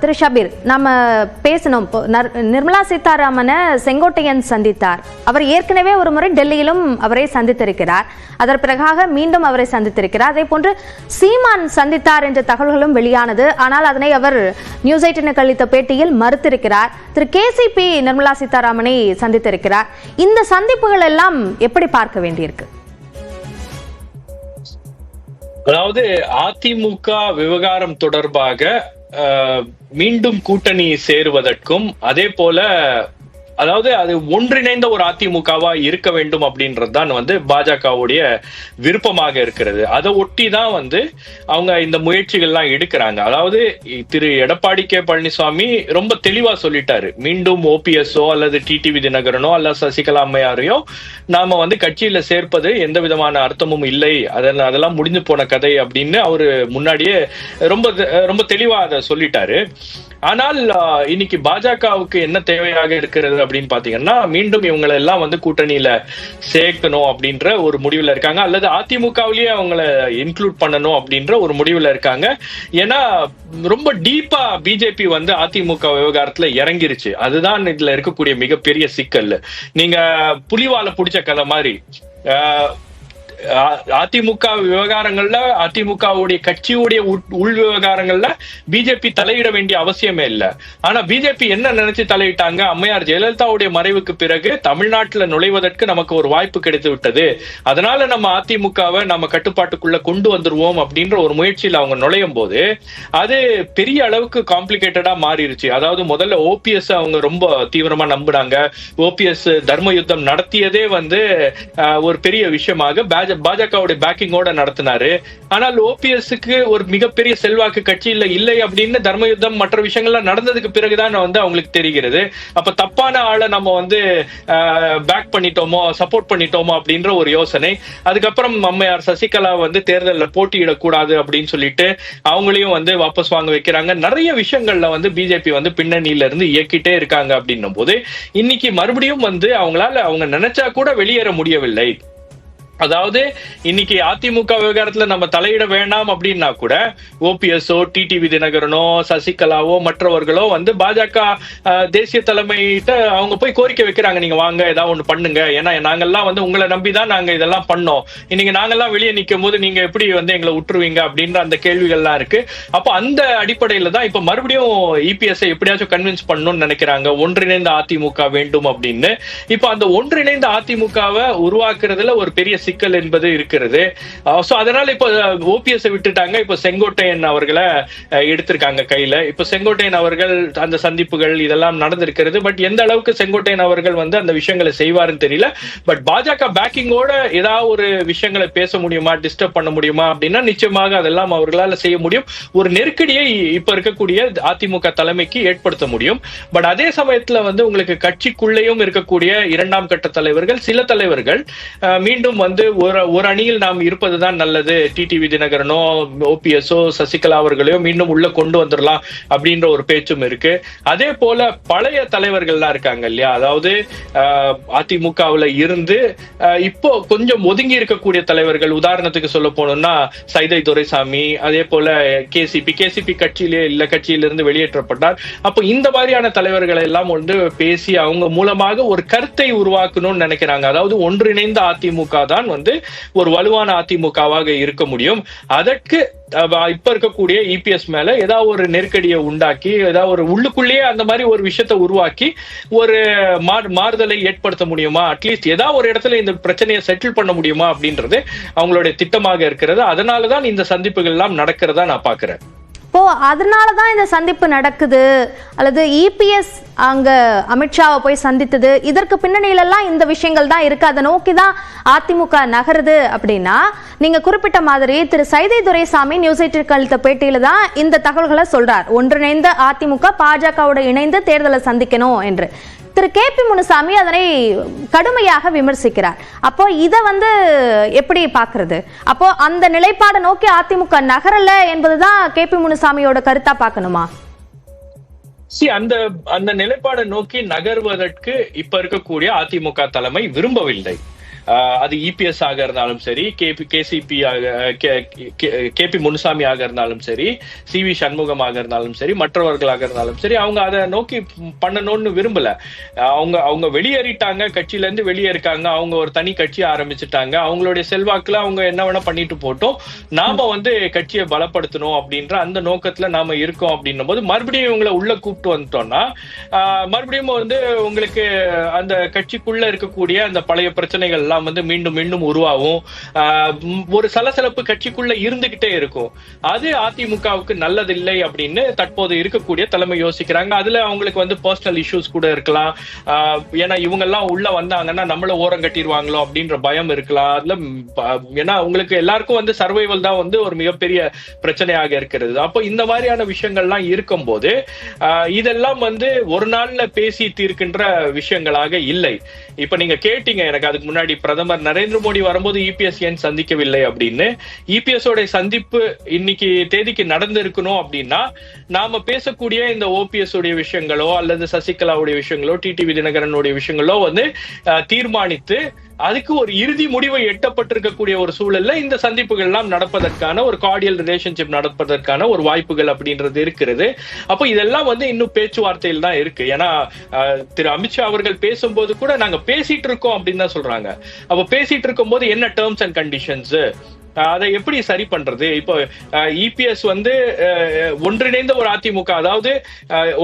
திரு ஷபீர், நம்ம பேசணும். நிர்மலா சீதாராமனை செங்கோட்டையன் சந்தித்தார். அவர் ஏற்கனவே ஒரு முறை டெல்லியிலும் அவரை சந்தித்திருக்கிறார். அதன் பிறகாக மீண்டும் அவரை சந்தித்திருக்கிறார். அதே போன்று சீமான் சந்தித்தார் என்ற தகவல்களும் வெளியானது. ஆனால் அதனை அவர் நியூஸ் 18க்கு அளித்த பேட்டியில் மறுத்திருக்கிறார். திரு கேசிபி நிர்மலா சீதாராமனை சந்தித்திருக்கிறார். இந்த சந்திப்புகள் எல்லாம் எப்படி பார்க்க வேண்டியிருக்கு? அதாவது அதிமுக விவகாரம் தொடர்பாக மீண்டும் கூட்டணி சேருவதற்கும் அதே போல அதாவது அது ஒன்றிணைந்த ஒரு அதிமுகவா இருக்க வேண்டும் அப்படின்றதுதான் பாஜகவுடைய விருப்பமாக இருக்கிறது. அதை ஒட்டி தான் அவங்க இந்த முயற்சிகள்லாம் எடுக்கிறாங்க. அதாவது திரு எடப்பாடி கே பழனிசாமி ரொம்ப தெளிவா சொல்லிட்டாரு, மீண்டும் ஓபிஎஸ்ஓ அல்லது டிடிவி தினகரனோ அல்ல சசிகலா அம்மையாரையோ நாம கட்சியில சேர்ப்பது எந்த விதமான அர்த்தமும் இல்லை, அதெல்லாம் முடிஞ்சு போன கதை அப்படின்னு அவரு முன்னாடியே ரொம்ப ரொம்ப தெளிவா அதை சொல்லிட்டாரு. ஆனால் இன்னைக்கு பாஜகவுக்கு என்ன தேவையாக இருக்கிறது அப்படின்னு பாத்தீங்கன்னா, மீண்டும் இவங்களை எல்லாம் கூட்டணியில சேர்க்கணும் அப்படின்ற ஒரு முடிவுல இருக்காங்க, அல்லது அதிமுகவிலேயே அவங்கள இன்க்ளூட் பண்ணணும் அப்படின்ற ஒரு முடிவுல இருக்காங்க. ஏன்னா ரொம்ப டீப்பா பிஜேபி அதிமுக விவகாரத்துல இறங்கிருச்சு. அதுதான் இதுல இருக்கக்கூடிய மிகப்பெரிய சிக்கல். நீங்க புலிவால புடிச்ச கதை மாதிரி அதிமுக விவகாரங்கள்ல, அதிமுகவுடைய கட்சியுடைய உள் விவகாரங்கள்ல பிஜேபி தலையிட வேண்டிய அவசியமே இல்லை. ஆனா பிஜேபி என்ன நினைச்சு தலையிட்டாங்க, அம்மையார் ஜெயலலிதாவுடைய மறைவுக்கு பிறகு தமிழ்நாட்டுல நுழைவதற்கு நமக்கு ஒரு வாய்ப்பு கிடைத்து விட்டது, அதனால நம்ம அதிமுகவை நம்ம கட்டுப்பாட்டுக்குள்ள கொண்டு வந்துருவோம் அப்படின்ற ஒரு முயற்சியில் அவங்க நுழையும் போது அது பெரிய அளவுக்கு காம்ப்ளிகேட்டடா மாறிடுச்சு. அதாவது முதல்ல ஓபிஎஸ் அவங்க ரொம்ப தீவிரமா நம்பினாங்க. ஓபிஎஸ் தர்ம யுத்தம் நடத்தியதே ஒரு பெரிய விஷயமாக பாஜகவுடைய பேக்கிங்கோட நடத்தினாரு. ஆனால் ஓபிஎஸ்க்கு ஒரு மிகப்பெரிய செல்வாக்கு கட்சியில இல்லை அப்படின்னு தர்ம யுத்தம் மற்ற விஷயங்கள்லாம் நடந்ததுக்கு பிறகுதான் அவங்களுக்கு தெரிகிறது. அப்ப தப்பான ஆளை நம்ம பேக் பண்ணிட்டோமோ, சப்போர்ட் பண்ணிட்டோமோ அப்படின்ற ஒரு யோசனை. அதுக்கப்புறம் அம்மையார் சசிகலா தேர்தலில் போட்டியிடக்கூடாது அப்படின்னு சொல்லிட்டு அவங்களையும் வாபஸ் வாங்க வைக்கிறாங்க. நிறைய விஷயங்கள்ல பிஜேபி பின்னணியில இருந்து இயக்கிட்டே இருக்காங்க அப்படின்னும் போது இன்னைக்கு மறுபடியும் அவங்க நினைச்சா கூட வெளியேற முடியவில்லை. அதாவது இன்னைக்கு அதிமுக விவகாரத்துல நம்ம தலையிட வேண்டாம் அப்படின்னா கூட ஓபிஎஸ்ஓ டிடிவி தினகரனோ சசிகலாவோ மற்றவர்களோ பாஜக தேசிய தலைமையிட்ட அவங்க போய் கோரிக்கை வைக்கிறாங்க, நீங்க வாங்க ஏதாவது ஒண்ணு பண்ணுங்க, ஏன்னா நாங்கெல்லாம் உங்களை நம்பிதான் நாங்க இதெல்லாம் பண்ணோம், இன்னைக்கு நாங்கெல்லாம் வெளியே நிற்கும் போது நீங்க எப்படி எங்களை விட்டுருவீங்க அப்படின்ற அந்த கேள்விகள்லாம் இருக்கு. அப்போ அந்த அடிப்படையில தான் இப்ப மறுபடியும் இபிஎஸ் எப்படியாச்சும் கன்வின்ஸ் பண்ணணும்னு நினைக்கிறாங்க, ஒன்றிணைந்த அதிமுக வேண்டும் அப்படின்னு. இப்ப அந்த ஒன்றிணைந்த அதிமுகவை உருவாக்குறதுல ஒரு பெரிய சிக்கல் என்பது இருக்கிறது. அதனால இப்ப ஓபிஎஸ் விட்டுட்டாங்க, இப்ப செங்கோட்டையன் அவர்களை எடுத்திருக்காங்க கையில. இப்ப செங்கோட்டையன் அவர்கள் அந்த சந்திப்புகள் இதெல்லாம் நடந்திருக்கிறது. பட் எந்த அளவுக்கு செங்கோட்டையன் அவர்கள் அந்த விஷயங்களை செய்வாருன்னு தெரியல. பட் பாஜக பேக்கிங்கோட ஏதாவது ஒரு விஷயங்களை பேச முடியுமா, டிஸ்டர்ப் பண்ண முடியுமா அப்படின்னா நிச்சயமாக அதெல்லாம் அவர்களால் செய்ய முடியும். ஒரு நெருக்கடியை இப்ப இருக்கக்கூடிய அதிமுக தலைமைக்கு ஏற்படுத்த முடியும். பட் அதே சமயத்துல உங்களுக்கு கட்சிக்குள்ளேயும் இருக்கக்கூடிய இரண்டாம் கட்ட தலைவர்கள், சில தலைவர்கள் மீண்டும் ஒரு அணியில் நாம் இருப்பதுதான் நல்லது, டிடிவி தினகரனோ ஓபிஎஸ்ஓ சசிகலா அவர்களையோ மீண்டும் உள்ள கொண்டு வந்துடலாம் அப்படின்ற ஒரு பேச்சும் இருக்கு. அதே போல பழைய தலைவர்கள்லாம் இருக்காங்க இல்லையா, அதாவது அதிமுகவுல இருந்து இப்போ கொஞ்சம் ஒதுங்கி இருக்கக்கூடிய தலைவர்கள், உதாரணத்துக்கு சொல்ல போனோம்னா சைதை துரைசாமி, அதே போல கேசிபி கட்சியிலிருந்து வெளியேற்றப்பட்டார். அப்போ இந்த மாதிரியான தலைவர்களை எல்லாம் பேசி அவங்க மூலமாக ஒரு கருத்தை உருவாக்கணும்னு நினைக்கிறாங்க. அதாவது ஒன்றிணைந்த அதிமுக தான் ஒரு வலுவான அதிமுகவாக இருக்க முடியும். அதற்கு இப்ப இருக்கக்கூடிய இபிஎஸ் மேல ஏதாவது ஒரு நெருக்கடியை உண்டாக்கி, ஏதாவது ஒரு உள்ளுக்குள்ளேயே அந்த மாதிரி ஒரு விஷயத்தை உருவாக்கி ஒரு மாறுதலை ஏற்படுத்த முடியுமா, அட்லீஸ்ட் ஏதாவது ஒரு இடத்துல இந்த பிரச்சனையை செட்டில் பண்ண முடியுமா அப்படின்றது அவங்களுடைய திட்டமாக இருக்கிறது. அதனாலதான் இந்த சந்திப்புகள் எல்லாம் நடக்கிறதா நான் பாக்குறேன். அதனாலதான் இந்த சந்திப்பு நடக்குது, அல்லது இபிஎஸ் அங்க அமித்ஷாவை போய் சந்தித்தது, இதற்கு பின்னணியிலெல்லாம் இந்த விஷயங்கள் தான் இருக்கு, அதை நோக்கிதான் அதிமுக நகருது அப்படின்னா, நீங்க குறிப்பிட்ட மாதிரி திரு சைதை துரைசாமி நியூஸ் 18க்கு அளித்த பேட்டியில தான் இந்த தகவல்களை சொல்றார். ஒன்றிணைந்த அதிமுக பாஜகவோட இணைந்து தேர்தலை சந்திக்கணும் என்று. திரு கேபி முனுசாமி அதனை கடுமையாக விமர்சிக்கிறார். அப்போ இதை எப்படி பாக்குறது? அப்போ அந்த நிலைப்பாடை நோக்கி அதிமுக நகரல என்பதுதான் கேபி முனுசாமியோட கருத்தா பார்க்கணுமா? அந்த நிலைப்பாடை நோக்கி நகர்வதற்கு இப்ப இருக்கக்கூடிய அதிமுக தலைமை விரும்பவில்லை. அது இபிஎஸ் ஆக இருந்தாலும் சரி, கேசிபி கேபி முனுசாமி ஆக இருந்தாலும் சரி, சிவி சண்முகமாக இருந்தாலும் சரி, மற்றவர்களாக இருந்தாலும் சரி, அவங்க அதை நோக்கி பண்ணணும்னு விரும்பல. அவங்க வெளியேறிட்டாங்க, கட்சியில இருந்து வெளியேறிருக்காங்க, அவங்க ஒரு தனி கட்சி ஆரம்பிச்சுட்டாங்க, அவங்களுடைய செல்வாக்குல அவங்க என்ன வேணா பண்ணிட்டு போட்டோம், நாம கட்சியை பலப்படுத்தணும் அப்படின்ற அந்த நோக்கத்துல நாம இருக்கோம் அப்படின்னும் போது மறுபடியும் இவங்களை உள்ள கூப்பிட்டு வந்துட்டோம்னா மறுபடியும் உங்களுக்கு அந்த கட்சிக்குள்ள இருக்கக்கூடிய அந்த பழைய பிரச்சனைகள் எல்லாம் மீண்டும் மீண்டும் உருவாகும். ஒரு சலசலப்பு கட்சிக்குள்ள இருந்துகிட்டே இருக்கும். அது அதிமுகவுக்கு நல்லதில்லை அப்படின்னு தற்போது இருக்கக்கூடிய தலைமை யோசிக்கிறாங்க. அதுல அவங்களுக்கு பர்சனல் இஷ்யூஸ் கூட இருக்கலாம். ஏன்னா இவங்க எல்லாம் உள்ள வந்தாங்கன்னா நம்மள ஓரம் கட்டிடுவாங்களோ அப்படின்ற பயம் இருக்கலாம். அதுல ஏன்னா உங்களுக்கு எல்லாருக்கும் சர்வைவல் தான் ஒரு மிகப்பெரிய பிரச்சனையாக இருக்கிறது. அப்போ இந்த மாதிரியான விஷயங்கள்லாம் இருக்கும் போது இதெல்லாம் ஒரு நாள்ல பேசி தீர்க்கின்ற விஷயங்களாக இல்லை. இப்ப நீங்க கேட்டீங்க எனக்கு அதுக்கு முன்னாடி பிரதமர் நரேந்திர மோடி வரும்போது இபிஎஸ் ஏன் சந்திக்கவில்லை அப்படின்னு. இபிஎஸ் உடைய சந்திப்பு இன்னைக்கு தேதிக்கு நடந்து இருக்கணும் அப்படின்னா நாம பேசக்கூடிய இந்த ஓபிஎஸ் உடைய விஷயங்களோ அல்லது சசிகலாவுடைய விஷயங்களோ டிடிவி தினகரனுடைய விஷயங்களோ தீர்மானித்து அதுக்கு ஒரு இறுதி முடிவை எட்டப்பட்டிருக்கக்கூடிய ஒரு சூழல்ல இந்த சந்திப்புகள் எல்லாம் நடப்பதற்கான ஒரு கார்டியல் ரிலேஷன்ஷிப் நடப்பதற்கான ஒரு வாய்ப்புகள் அப்படின்றது இருக்கிறது. அப்போ இதெல்லாம் இன்னும் பேச்சுவார்த்தையில் தான் இருக்கு. ஏன்னா திரு அமித்ஷா அவர்கள் பேசும்போது கூட நாங்க பேசிட்டு இருக்கோம் அப்படின்னு தான் சொல்றாங்க. அப்ப பேசிட்டு இருக்கும் போது என்ன டேர்ம்ஸ் அண்ட் கண்டிஷன்ஸ், அதை எப்படி சரி பண்றது? இப்போ இபிஎஸ் ஒன்றிணைந்த ஒரு அதிமுக, அதாவது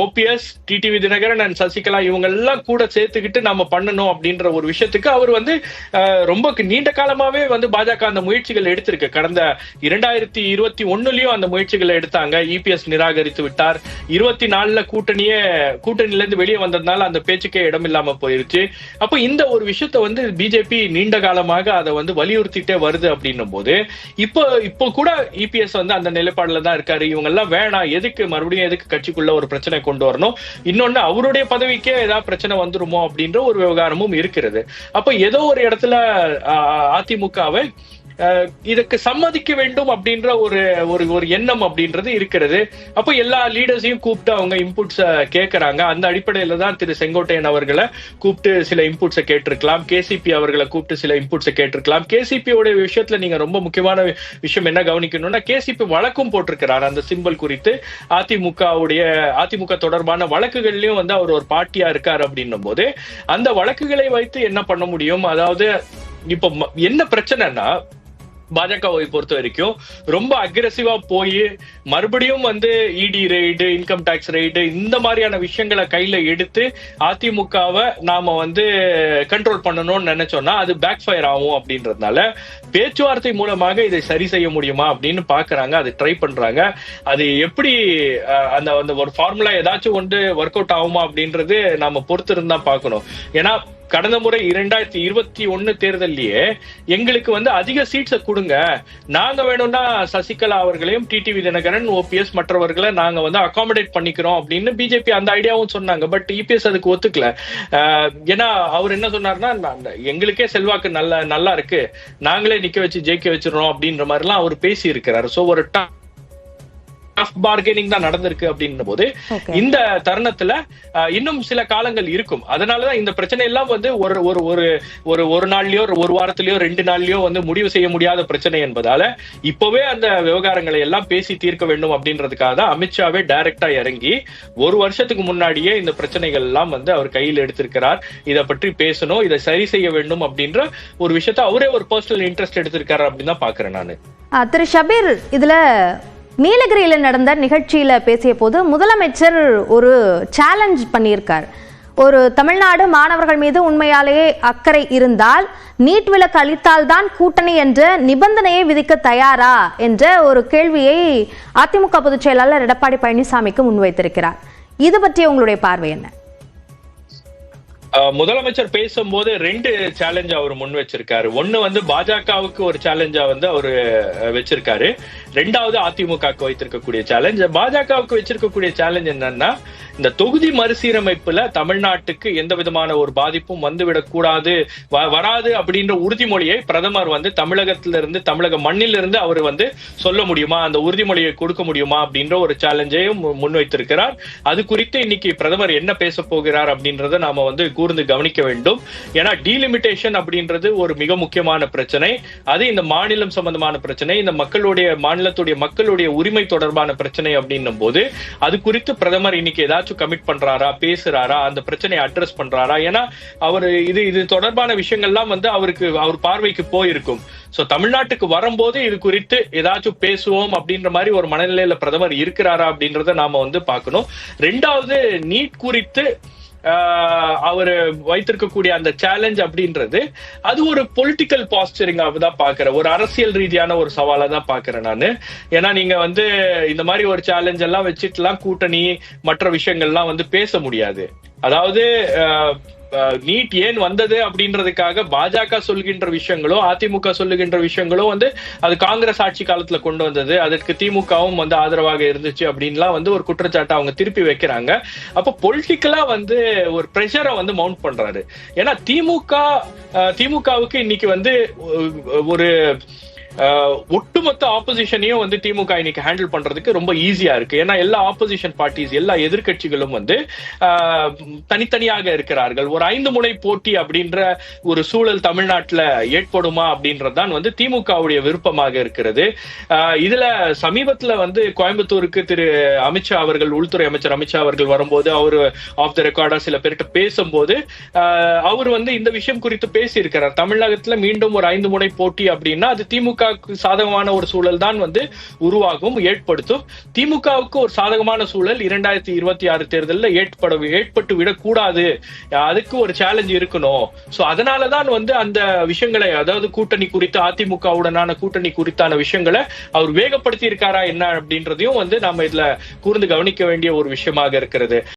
ஓபிஎஸ், டிடிவி தினகரன் அண்ட் சசிகலா இவங்க எல்லாம் கூட சேர்த்துக்கிட்டு நம்ம பண்ணணும் அப்படின்ற ஒரு விஷயத்துக்கு அவர் ரொம்ப நீண்ட காலமாவே பாஜக அந்த முயற்சிகள் எடுத்திருக்கு. கடந்த 2021 அந்த முயற்சிகளை எடுத்தாங்க. இபிஎஸ் நிராகரித்து விட்டார். 24 கூட்டணியில இருந்து வெளியே வந்ததுனால அந்த பேச்சுக்கே இடம் இல்லாம போயிருச்சு. அப்போ இந்த ஒரு விஷயத்த பிஜேபி நீண்ட காலமாக அதை வலியுறுத்திட்டே வருது அப்படின்னும் போது இப்போ கூட இபிஎஸ் அந்த நிலைப்பாடுல தான் இருக்காரு. இவங்க எல்லாம் வேணாம், எதுக்கு மறுபடியும் எதுக்கு கட்சிக்குள்ள ஒரு பிரச்சனை கொண்டு வரணும், இன்னொன்னு அவருடைய பதவிக்கே ஏதாவது பிரச்சனை வந்துருமோ அப்படின்ற ஒரு விவகாரமும் இருக்கிறது. அப்ப ஏதோ ஒரு இடத்துல அதிமுகவை இதுக்கு சம்மதிக்க வேண்டும் அப்படின்ற ஒரு எண்ணம் அப்படின்றது இருக்கிறது. அப்போ எல்லா லீடர்ஸையும் கூப்பிட்டு அவங்க இன்புட்ஸ் கேட்கறாங்க. அந்த அடிப்படையில தான் திரு செங்கோட்டையன் அவர்களை கூப்பிட்டு சில இன்புட்ஸை கேட்டிருக்கலாம், கேசிபி அவர்களை கூப்பிட்டு சில இன்புட்ஸை கேட்டிருக்கலாம். கேசிபி உடைய விஷயத்துல நீங்க ரொம்ப முக்கியமான விஷயம் என்ன கவனிக்கணும்னா, கேசிபி வழக்கும் போட்டிருக்கிறார் அந்த சிம்பல் குறித்து. அதிமுக தொடர்பான வழக்குகள்லயும் அவர் ஒரு பார்ட்டியா இருக்காரு அப்படின்னும் போது அந்த வழக்குகளை வைத்து என்ன பண்ண முடியும்? அதாவது இப்ப என்ன பிரச்சனைனா, பாஜகவை பொறுத்த வரைக்கும் ரொம்ப அக்ரெசிவா போய் மறுபடியும் இடி ரெய்டு, இன்கம் டாக்ஸ் ரெய்டு இந்த மாதிரியான விஷயங்களை கையில எடுத்து அதிமுகவை நாம கண்ட்ரோல் பண்ணணும்னு நினைச்சோம்னா அது பேக் ஃபயர் ஆகும் அப்படின்றதுனால பேச்சுவார்த்தை மூலமாக இதை சரி செய்ய முடியுமா அப்படின்னு பாக்குறாங்க. அது ட்ரை பண்றாங்க. அது எப்படி அந்த ஒரு ஃபார்முலா ஏதாச்சும் ஒர்க் அவுட் ஆகுமா அப்படின்றது நாம பொறுத்து இருந்தா பாக்கணும். ஏன்னா கடந்த முறை 2021 தேர்தலையே எங்களுக்கு அதிக சீட்ஸை கொடுங்க, நாங்க வேணும்னா சசிகலா அவர்களையும் டிடிவி தினகரன், ஓபிஎஸ் மற்றவர்களை நாங்க அகாமடேட் பண்ணிக்கிறோம் அப்படின்னு பிஜேபி அந்த ஐடியாவும் சொன்னாங்க. பட் இபிஎஸ் அதுக்கு ஒத்துக்கல. ஏன்னா அவர் என்ன சொன்னார்னா, எங்களுக்கே செல்வாக்கு நல்லா இருக்கு, நாங்களே நிக்க வச்சு ஜெயிக்க வச்சிடறோம் அப்படின்ற மாதிரி எல்லாம் அவர் பேசி இருக்கிறாரு. சோ ஒரு பார்கெனிங் தான் நடந்திருக்கு அப்படின்ற போது இந்த தருணத்துல இன்னும் சில காலங்கள் இருக்கும். அதனாலதான் இந்த பிரச்சனை எல்லாம் ஒரு நாள்லயோ ஒரு வாரத்திலயோ 2 நாள்லயோ முடிவு செய்ய முடியாத பிரச்சனை என்பதால இப்பவே அந்த விவகாரங்களை எல்லாம் பேசி தீர்க்க வேண்டும் அப்படின்றதுக்காக தான் அமித்ஷாவே டைரக்டா இறங்கி ஒரு வருஷத்துக்கு முன்னாடியே இந்த பிரச்சனைகள் எல்லாம் அவர் கையில் எடுத்திருக்கிறார். இதை பற்றி பேசணும், இதை சரி செய்ய வேண்டும் அப்படின்ற ஒரு விஷயத்த அவரே ஒரு பர்சனல் இன்ட்ரெஸ்ட் எடுத்திருக்காரு அப்படின்னு தான் பாக்குறேன் நானு. திரு ஷபீர், இதுல நீலகிரியில நடந்த நிகழ்ச்சியில பேசிய போது முதலமைச்சர் ஒரு சேலஞ்ச் பண்ணியிருக்கார். ஒரு தமிழ்நாடு மாணவர்கள் மீது உண்மையாலேயே அக்கறை இருந்தால் நீட் விலக்கு அளித்தால் தான் கூட்டணி என்ற நிபந்தனையை விதிக்க தயாரா என்ற ஒரு கேள்வியை அதிமுக பொதுச் செயலாளர் எடப்பாடி பழனிசாமிக்கு முன்வைத்திருக்கிறார். இது பற்றி உங்களுடைய பார்வை என்ன? முதலமைச்சர் பேசும்போது 2 சேலஞ்ச் அவர் முன் வச்சிருக்காரு. ஒண்ணு பாஜகவுக்கு ஒரு சேலஞ்சா அவரு வச்சிருக்காரு. 2வது அதிமுகவுக்கு வைத்திருக்கக்கூடிய சேலஞ்ச். பாஜகவுக்கு வச்சிருக்கக்கூடிய சேலஞ்ச் என்னன்னா, இந்த தொகுதி மறுசீரமைப்புல தமிழ்நாட்டுக்கு எந்த விதமான ஒரு பாதிப்பும் வந்துவிடக் கூடாது, வராது அப்படின்ற உறுதிமொழியை பிரதமர் வந்து தமிழகத்திலிருந்து, தமிழக மண்ணிலிருந்து அவர் வந்து சொல்ல முடியுமா, அந்த உறுதிமொழியை கொடுக்க முடியுமா அப்படின்ற ஒரு சேலஞ்சையும் முன்வைத்திருக்கிறார். அது குறித்து இன்னைக்கு பிரதமர் என்ன பேச போகிறார் அப்படின்றத நாம வந்து கூர்ந்து கவனிக்க வேண்டும். ஏன்னா டீலிமிட்டேஷன் அப்படின்றது ஒரு மிக முக்கியமான பிரச்சனை. அது இந்த மாநிலம் சம்பந்தமான பிரச்சனை, இந்த மாநிலத்துடைய மக்களுடைய உரிமை தொடர்பான பிரச்சனை அப்படின்னும் போது அது குறித்து பிரதமர் இன்னைக்கு ஏதாச்சும் கமிட் பண்றாரா, பேசுறாரா, அந்த பிரச்சனையை அட்ரஸ் பண்றாரா? ஏன்னா அவர் இது தொடர்பான விஷயங்கள்லாம் வந்து அவர் பார்வைக்கு போயிருக்கும். சோ தமிழ்நாட்டுக்கு வரும்போது இது குறித்து ஏதாச்சும் பேசுவோம் அப்படின்ற மாதிரி ஒரு மனநிலையில பிரதமர் இருக்கிறாரா அப்படின்றத நாம வந்து பார்க்கணும். ரெண்டாவது, நீட் குறித்து அவர் வைத்திருக்கக்கூடிய அந்த சேலஞ்ச் அப்படின்றது அது ஒரு பொலிட்டிக்கல் பாஸ்டரிங்காக தான் பாக்குறேன், ஒரு அரசியல் ரீதியான ஒரு சவாலா தான் பாக்குறேன் நானு. ஏன்னா நீங்க வந்து இந்த மாதிரி ஒரு சேலஞ்ச் எல்லாம் வச்சுட்டுலாம் கூட்டணி மற்ற விஷயங்கள்லாம் வந்து பேச முடியாது. அதாவது நீட் ஏன் வந்தது அப்படின்றதுக்காக பாஜக சொல்கின்ற விஷயங்களோ அதிமுக சொல்லுகின்ற விஷயங்களோ வந்து அது காங்கிரஸ் ஆட்சி காலத்துல கொண்டு வந்தது, அதற்கு திமுகவும் வந்து ஆதரவாக இருந்துச்சு அப்படின்லாம் வந்து ஒரு குற்றச்சாட்டை அவங்க திருப்பி வைக்கிறாங்க. அப்ப பொலிட்டிக்கலா வந்து ஒரு பிரஷரை வந்து மவுண்ட் பண்றாரு. ஏன்னா திமுகவுக்கு இன்னைக்கு வந்து ஒரு ஒட்டுமொத்த ஆப்போசிஷனையும் வந்து திமுக இன்னைக்கு ஹேண்டில் பண்றதுக்கு ரொம்ப ஈஸியா இருக்கு. ஏன்னா எல்லா ஆப்போசிஷன் பார்ட்டிஸ், எல்லா எதிர்கட்சிகளும் வந்து தனித்தனியாக இருக்கிறார்கள். ஒரு 5 முனை போட்டி அப்படின்ற ஒரு சூழல் தமிழ்நாட்டுல ஏற்படுமா அப்படின்றதுதான் வந்து திமுகவுடைய விருப்பமாக இருக்கிறது. இதுல சமீபத்துல வந்து கோயம்புத்தூருக்கு திரு அமித்ஷா அவர்கள், உள்துறை அமைச்சர் அமித்ஷா அவர்கள் வரும்போது அவர் ஆஃப் த ரெக்கார்டா சில பேர்கிட்ட பேசும்போது அவர் வந்து இந்த விஷயம் குறித்து பேசியிருக்கிறார். தமிழகத்துல மீண்டும் ஒரு 5 முனை போட்டி அப்படின்னா அது திமுக சாதகமான ஒரு சூழல் தான் வந்து உருவாகும், ஏற்படுத்தும். திமுகவுக்கு ஒரு சாதகமான சூழல் 2026 தேர்தலில் ஏற்பட்டு விடக்கூடாது, அதுக்கு ஒரு சேலஞ்ச் இருக்கணும். சோ அதனாலதான் வந்து அந்த விஷயங்களை, அதாவது கூட்டணி குறித்து, அதிமுகவுடனான கூட்டணி குறித்தான விஷயங்களை அவர் வேகப்படுத்தி இருக்காரா என்ன அப்படின்றதையும் வந்து நாம இதுல கூர்ந்து கவனிக்க வேண்டிய ஒரு விஷயமாக இருக்கிறது.